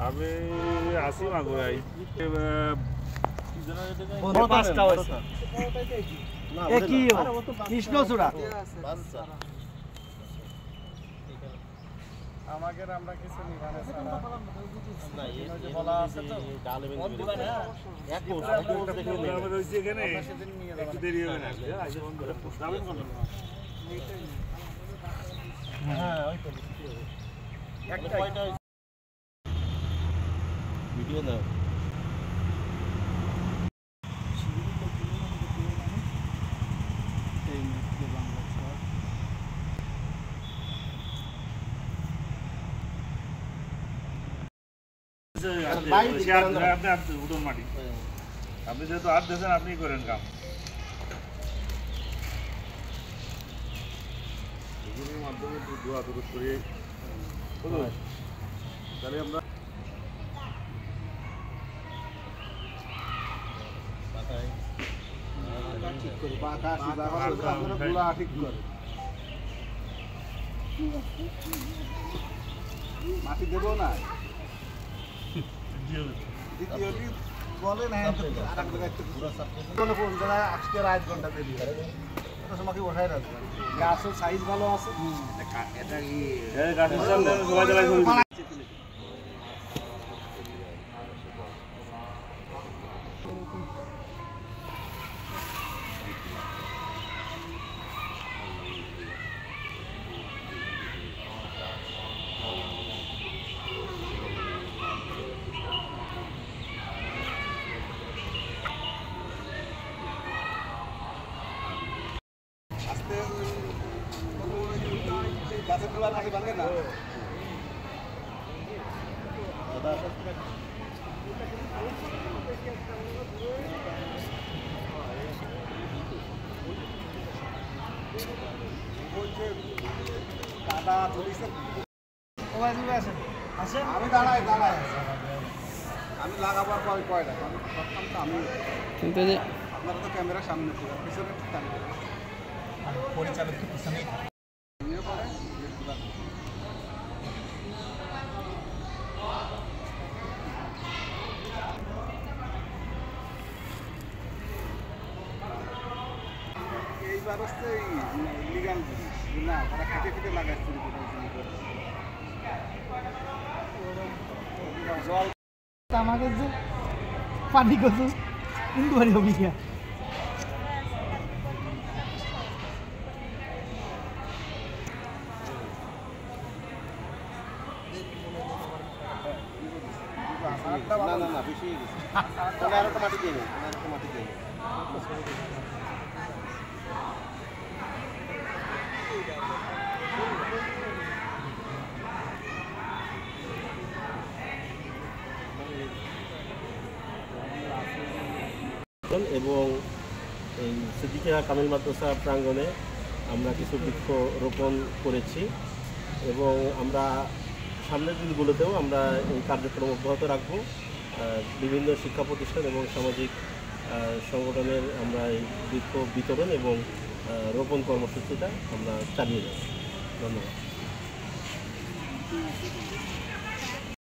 আমি আসি মাগুরাই কৃষ্ণচূড়া আমাদের আমরা কিছু নিবানে বলা আছে তো ভিডিও দাও আপনি যেহেতু হাত দিয়েছেন আপনি করেন কাম এগুলোর মাধ্যমে দোয়া দুরূদ করিয়ে তাহলে আমরা ঠিক করি মাটি দেব না দ্বিতীয়টি বলে না আজকের 8 ঘন্টা দেরি তোমাকে ওঠাই রাখবে গাছের সাইজ ভালো আছে এটা গাছের গোড়া নাকি ভাঙে না কাদা চলিছে আমি দাঁড়াই আমি লাগাবার পর কয়টা আমি কিন্তু আপনারা তো ক্যামেরার সামনে ছিল পিছনে পরিচালক পিছনে এইবার হচ্ছে ইলিগাল জিনিস না তারা খেটে খেটে লাগায় শুরু করে জল আমাকে যে পানি কত কিন্তু বাড়ি হবি কি না বেশি আর একটা মাটি দিয়ে এবং এই সিদ্দিকিয়া কামিল মাদ্রাসা প্রাঙ্গণে আমরা কিছু বৃক্ষ রোপণ করেছি এবং আমরা সামনের দিনগুলোতেও আমরা এই কার্যক্রম অব্যাহত রাখব। বিভিন্ন শিক্ষা প্রতিষ্ঠান এবং সামাজিক সংগঠনের আমরা এই বৃক্ষ বিতরণ এবং রোপণ কর্মসূচিটা আমরা চালিয়ে যাব। ধন্যবাদ।